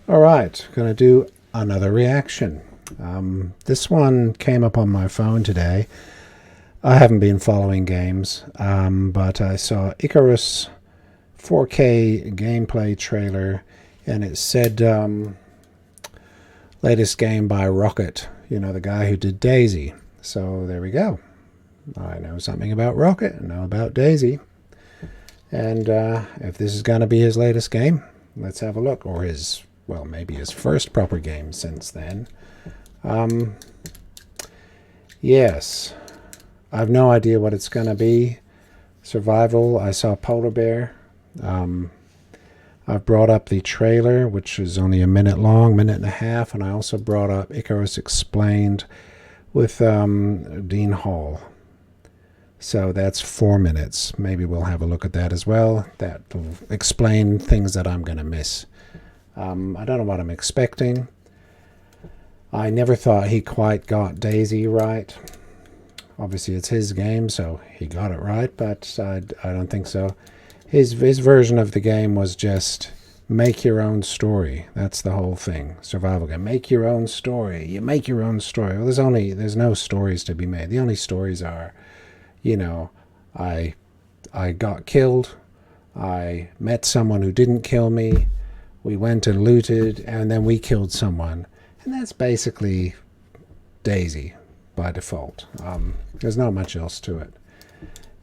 Alright, gonna do another reaction. This one came up on my phone today. I haven't been following games, but I saw Icarus 4K gameplay trailer, and it said latest game by Rocket, you know, the guy who did DayZ. So there we go. I know something about Rocket, I know about DayZ. And if this is going to be his latest game, let's have a look. Or his, well, maybe his first proper game since then. Yes. I have no idea what it's going to be. Survival, I saw Polar Bear. I've brought up the trailer, which is only a minute long, minute and a half, and I also brought up Icarus Explained with Dean Hall. So that's 4 minutes. Maybe we'll have a look at that as well. That will explain things that I'm going to miss. I don't know what I'm expecting. I never thought he quite got DayZ right. Obviously it's his game, so he got it right, but I don't think so. His version of the game was just make your own story. That's the whole thing. Survival game. Make your own story. You make your own story. Well, there's no stories to be made. The only stories are, you know, I got killed. I met someone who didn't kill me. We went and looted, and then we killed someone. And that's basically DayZ by default. There's not much else to it.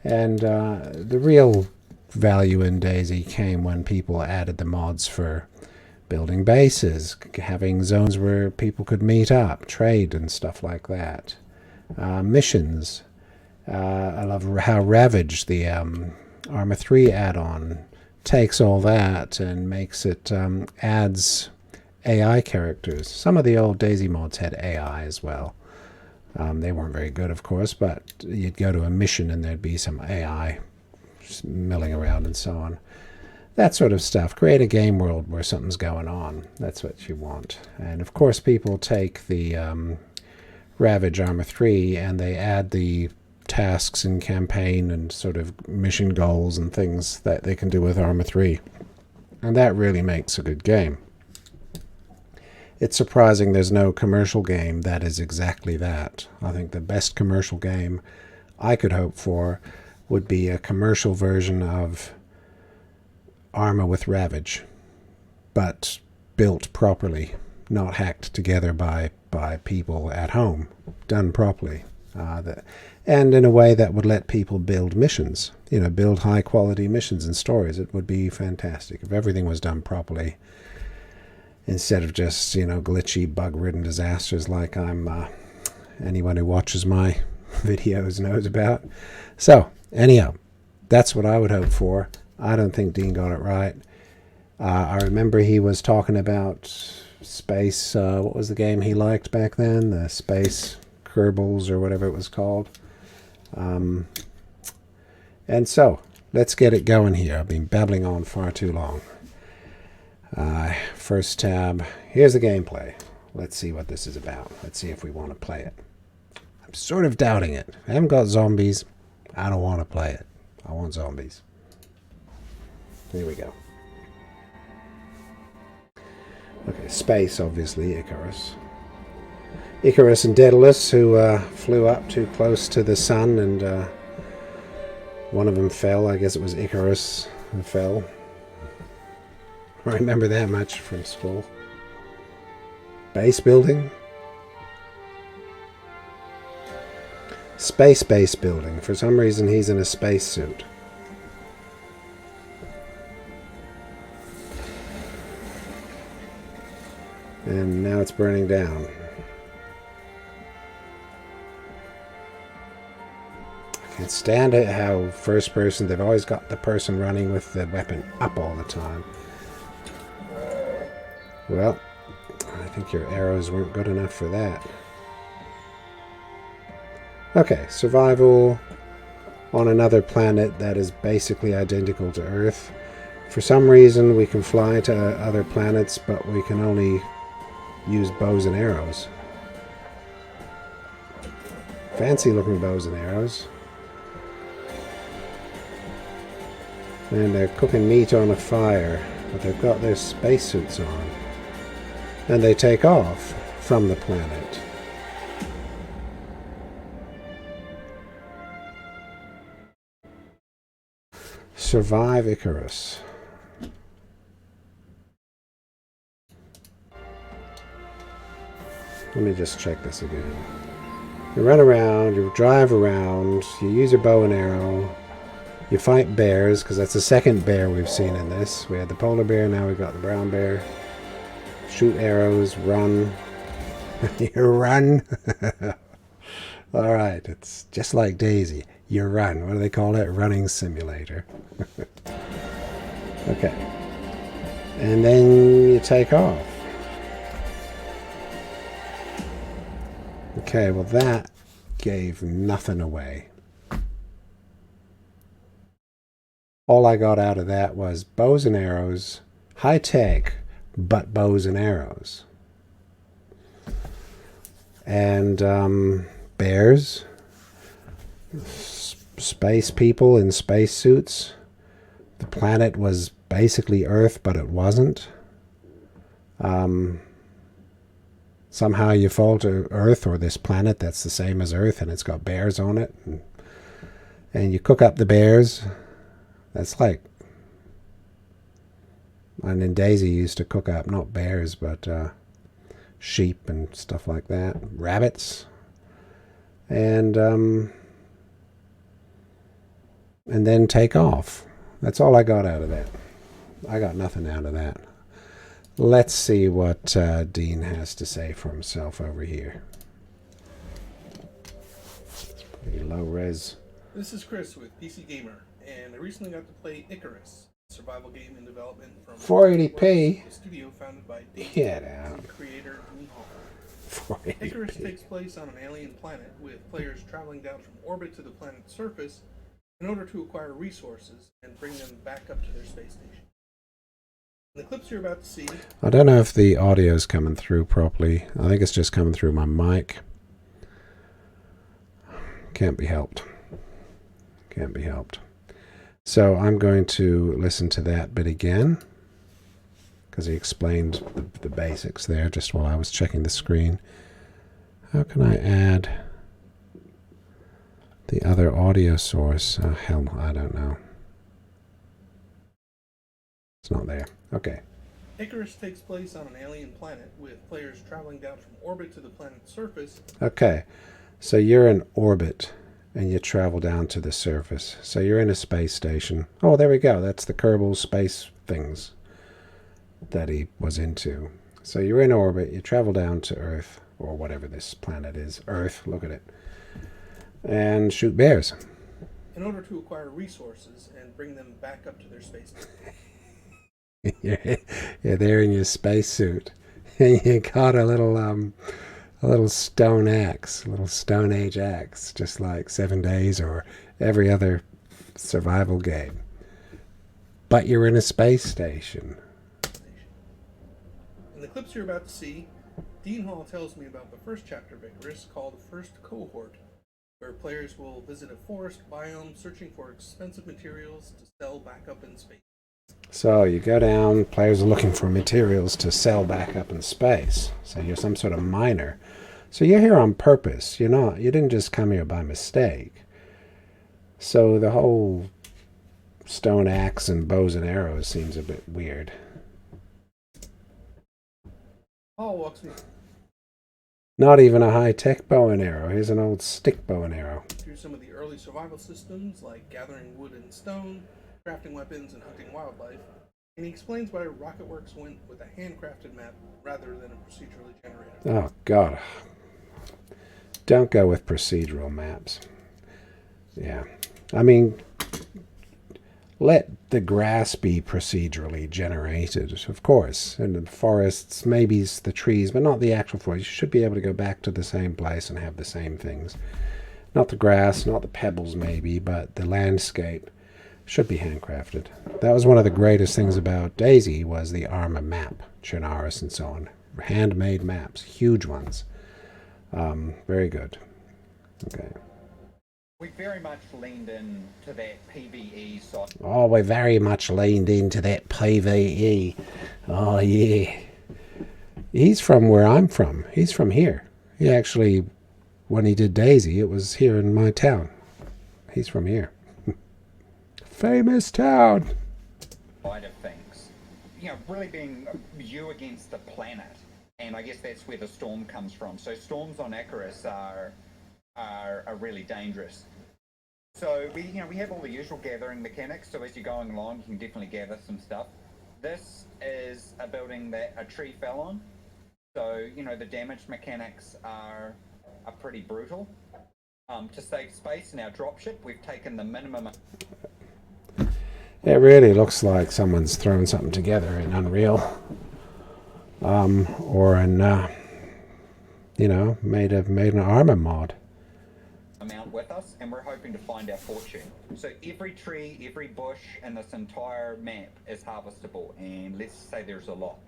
And the real value in DayZ came when people added the mods for building bases, having zones where people could meet up, trade and stuff like that. Missions. I love how Ravage, the Arma 3 add-on, takes all that and makes it, adds AI characters. Some of the old DayZ mods had AI as well. They weren't very good, of course, but you'd go to a mission and there'd be some AI milling around and so on. That sort of stuff. Create a game world where something's going on. That's what you want. And of course people take the Ravage Arma 3 and they add the tasks and campaign and sort of mission goals and things that they can do with Arma 3. And that really makes a good game. It's surprising there's no commercial game that is exactly that. I think the best commercial game I could hope for would be a commercial version of Arma with Ravage, but built properly, not hacked together by people at home, done properly. And in a way that would let people build missions, you know, build high quality missions and stories. It would be fantastic if everything was done properly, instead of just, you know, glitchy, bug-ridden disasters like anyone who watches my videos knows about. So, anyhow, that's what I would hope for. I don't think Dean got it right. I remember he was talking about space, what was the game he liked back then? The Space Kerbals or whatever it was called. And so, let's get it going here. I've been babbling on far too long. First tab, here's the gameplay. Let's see what this is about. Let's see if we want to play it. I'm sort of doubting it. If I haven't got zombies, I don't want to play it. I want zombies. Here we go. Okay, space, obviously, Icarus. Icarus and Daedalus, who flew up too close to the sun, and one of them fell. I guess it was Icarus who fell. I remember that much from school. Base building. Space base building. For some reason he's in a space suit. And now it's burning down. I can't stand it how first person, they've always got the person running with the weapon up all the time. Well, I think your arrows weren't good enough for that. Okay, survival on another planet that is basically identical to Earth. For some reason we can fly to other planets, but we can only use bows and arrows. Fancy looking bows and arrows. And they're cooking meat on a fire, but they've got their spacesuits on. and they take off from the planet. Survive Icarus. Let me just check this again. You run around, you drive around, you use your bow and arrow, you fight bears, because that's the second bear we've seen in this. We had the polar bear, now we've got the brown bear. Shoot arrows, run. You run. Alright, it's just like DayZ. You run. What do they call it? Running simulator. Okay. And then you take off. Okay, well that gave nothing away. All I got out of that was bows and arrows, high tech, but bows and arrows. And bears, space people in space suits. The planet was basically Earth, but it wasn't. Somehow you fall to Earth or this planet that's the same as Earth, and it's got bears on it. And you cook up the bears. That's like... And in DayZ you used to cook up, not bears, but sheep and stuff like that. Rabbits. And then take off. That's all I got out of that. I got nothing out of that. Let's see what Dean has to say for himself over here. It's pretty low res. This is Chris with PC Gamer, and I recently got to play Icarus, a survival game in development from 480p. A studio founded by Get DayZ out. and creator DayZ. 480p. Icarus takes place on an alien planet with players traveling down from orbit to the planet's surface in order to acquire resources and bring them back up to their space station. In the clips you're about to see... I don't know if the audio is coming through properly. I think it's just coming through my mic. Can't be helped. Can't be helped. So I'm going to listen to that bit again, because he explained the basics there just while I was checking the screen. How can I add the other audio source? Oh, hell, I don't know. It's not there. Okay. Icarus takes place on an alien planet with players traveling down from orbit to the planet's surface. Okay. So you're in orbit and you travel down to the surface. So you're in a space station. Oh, there we go. That's the Kerbal space things that he was into. So you're in orbit. You travel down to Earth, or whatever this planet is. Earth. Look at it. And shoot bears. In order to acquire resources and bring them back up to their space station. You're there in your spacesuit. You got a little stone axe, a little Stone Age axe, just like 7 Days or every other survival game. But you're in a space station. In the clips you're about to see, Dean Hall tells me about the first chapter of Icarus called the First Cohort, where players will visit a forest biome searching for expensive materials to sell back up in space. So you go down, players are looking for materials to sell back up in space. So you're some sort of miner. So you're here on purpose. You didn't just come here by mistake. So the whole stone axe and bows and arrows seems a bit weird. Hall walks me Not even a high-tech bow and arrow. Here's an old stick bow and arrow. through some of the early survival systems like gathering wood and stone, crafting weapons, and hunting wildlife, and he explains why Rocketworks went with a handcrafted map rather than a procedurally generated. Oh, God. Don't go with procedural maps. Yeah. I mean, let the grass be procedurally generated, of course. And the forests, maybe it's the trees, but not the actual forest. You should be able to go back to the same place and have the same things. Not the grass, not the pebbles maybe, but the landscape should be handcrafted. That was one of the greatest things about DayZ, was the Arma map, Chernarus and so on. Handmade maps, huge ones. Very good. Okay. We very much leaned in to that PvE side. Oh, we very much leaned into that PvE. Oh, yeah. He's from where I'm from. He's from here. He actually, when he did DayZ, it was here in my town. He's from here. Famous town. Side of things. You know, really being you against the planet. And I guess that's where the storm comes from. So storms on Icarus are really dangerous. So we have all the usual gathering mechanics. So as you're going along, you can definitely gather some stuff. This is a building that a tree fell on. So, you know, the damage mechanics are pretty brutal. To save space in our dropship, we've taken the minimum. It really looks like someone's thrown something together in Unreal. Or in, made an armor mod. Amount with us, and we're hoping to find our fortune. So every tree, every bush in this entire map is harvestable, and let's say there's a lot.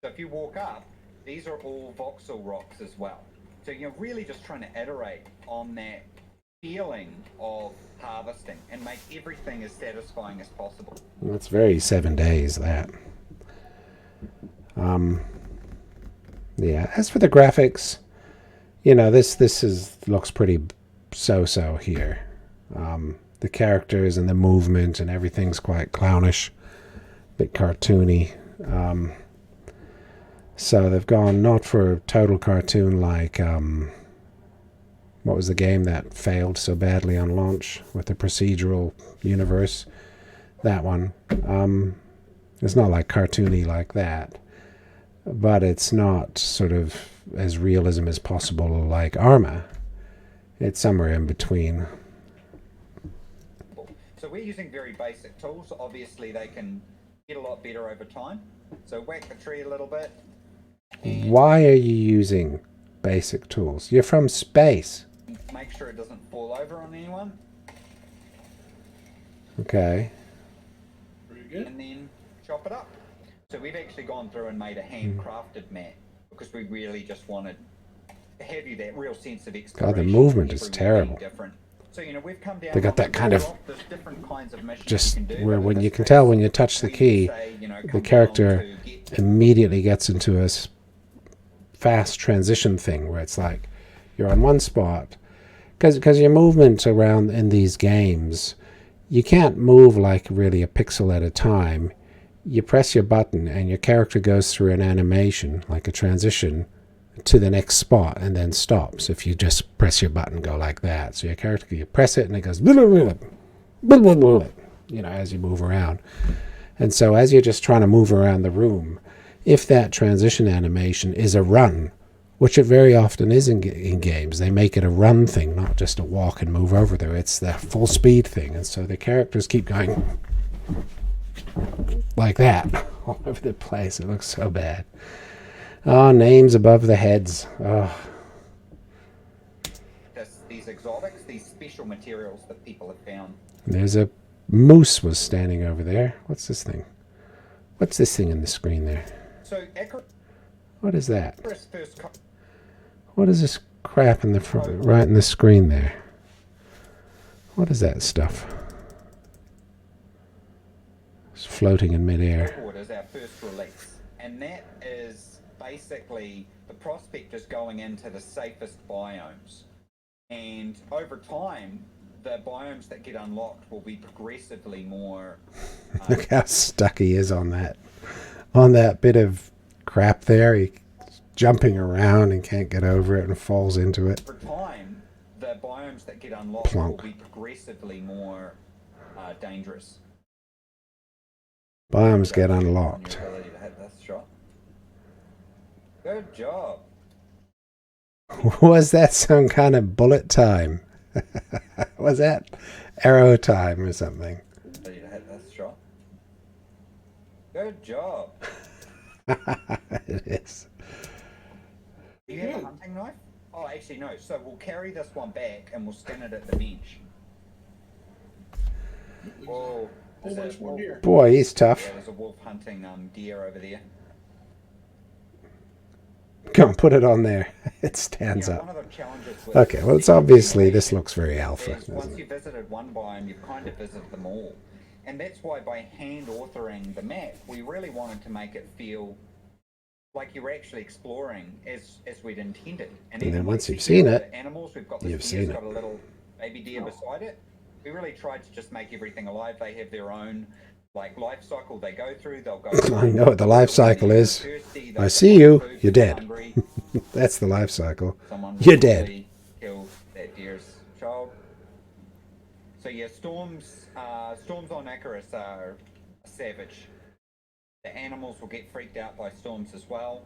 So if you walk up, these are all voxel rocks as well. So you're really just trying to iterate on that feeling of harvesting and make everything as satisfying as possible. That's very 7 days, that. Yeah, as for the graphics, this looks pretty so-so here. The characters and the movement and everything's quite clownish, a bit cartoony. So they've gone not for total cartoon like what was the game that failed so badly on launch with the procedural universe? That one. It's not like cartoony like that, but it's not sort of as realism as possible like Arma. It's somewhere in between. So we're using very basic tools. Obviously, they can get a lot better over time. So whack the tree a little bit. Why are you using basic tools? You're from space. Make sure it doesn't fall over on anyone. Okay. Pretty good. And then chop it up. So we've actually gone through and made a handcrafted mat because we really just wanted to have you that real sense of exploration. God, the movement is terrible. Different. So, we've come down. They got that kind of different kinds of missions just you can do, where when you can case, tell when you touch the key, say, the character immediately gets into a fast transition thing where it's like you're on one spot. Because your movement around in these games, you can't move like really a pixel at a time. You press your button and your character goes through an animation, like a transition, to the next spot and then stops if you just press your button, go like that. So your character, you press it and it goes, as you move around. And so as you're just trying to move around the room, if that transition animation is a run, which it very often is in games, they make it a run thing, not just a walk and move over there. It's the full speed thing. And so the characters keep going like that all over the place. It looks so bad. Oh, names above the heads. Oh. These exotics, these special materials that people have found. There's a moose was standing over there. What's this thing? What's this thing in the screen there? So Icarus. What is that? First What is this crap in the front, right in the screen there? What is that stuff? It's floating in midair. Is our first release, and that is basically the prospect is going into the safest biomes, and over time the biomes that get unlocked will be progressively more Look how stuck he is on that bit of crap there. He's jumping around and can't get over it and falls into it. over time the biomes that get unlocked Plonk. will be progressively more dangerous. Biomes get unlocked. Your ability to hit this shot. Good job. Was that some kind of bullet time? Was that arrow time or something? Ability to hit this shot. Good job. It is. Do you have a hunting knife? Oh, actually no. So we'll carry this one back and we'll skin it at the bench. Whoa. Whole bunch more deer. Boy, he's tough. Yeah, there's a wolf hunting deer over there. Come on, put it on there. It stands Yeah, up. one of the challenges with Okay, well, it's obviously, this looks very alpha. is once you've visited one biome, you've kind of visited them all. And that's why by hand authoring the map, we really wanted to make it feel like you're actually exploring as we'd intended. And even then once like you've seen the it, animals, we've got this you've deer's seen it. got a little baby deer beside it. We really tried to just make everything alive. They have their own like life cycle they go through. They'll go. I know what the life cycle is. Thirsty, I see you. food, You're dead. hungry. That's the life cycle. Someone You're dead. really killed that deer's child. So yeah, storms on Icarus are savage. The animals will get freaked out by storms as well.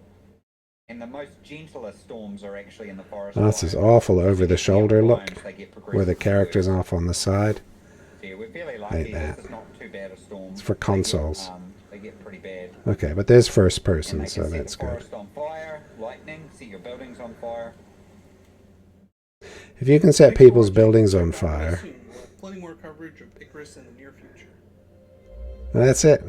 And the most gentlest storms are actually in the forest. Oh, this is awful over the shoulder look, where the character's off on the side. Yeah, we're fairly lucky. that. This is not too bad a storm. It's for consoles. They get pretty bad. Okay, but there's first And person, they so can set that's the good. forest on fire, lightning, set your buildings on fire. If you can set Thanks for people's watching. buildings Check on out fire, soon. We'll have plenty more coverage of Icarus in the near future. that's it.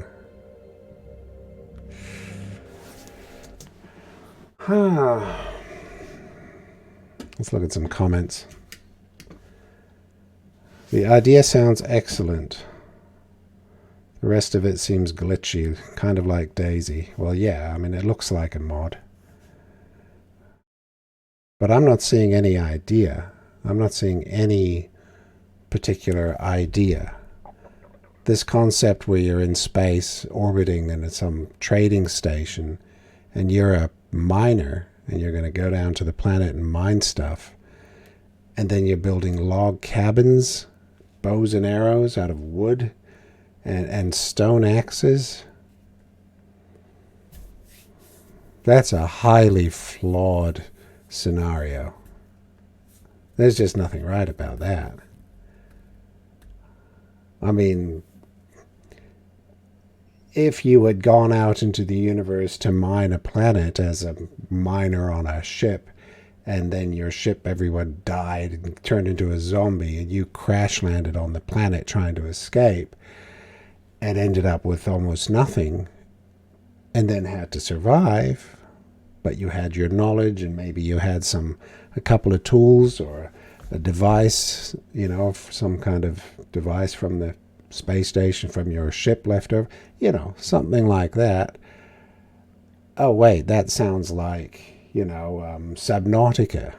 Let's look at some comments. The idea sounds excellent. The rest of it seems glitchy, kind of like DayZ. Well, yeah, I mean, it looks like a mod. But I'm not seeing any idea. I'm not seeing any particular idea. This concept where you're in space, orbiting in some trading station, and you're a miner, and you're going to go down to the planet and mine stuff, and then you're building log cabins, bows and arrows out of wood, and stone axes. That's a highly flawed scenario. There's just nothing right about that. I mean, if you had gone out into the universe to mine a planet as a miner on a ship, and then your ship, everyone died and turned into a zombie, and you crash landed on the planet trying to escape, and ended up with almost nothing, and then had to survive, but you had your knowledge, and maybe you had a couple of tools or a device, some kind of device from the space station, from your ship left over, something like that. Oh wait, that sounds like Subnautica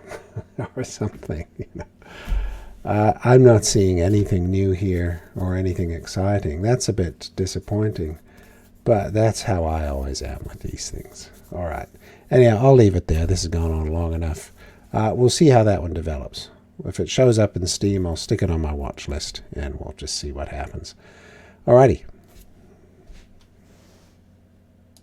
or something. I'm not seeing anything new here or anything exciting. That's a bit disappointing, but that's how I always am with these things. All right. Anyhow, I'll leave it there. This has gone on long enough. We'll see how that one develops. If it shows up in Steam, I'll stick it on my watch list, and we'll just see what happens. Alrighty.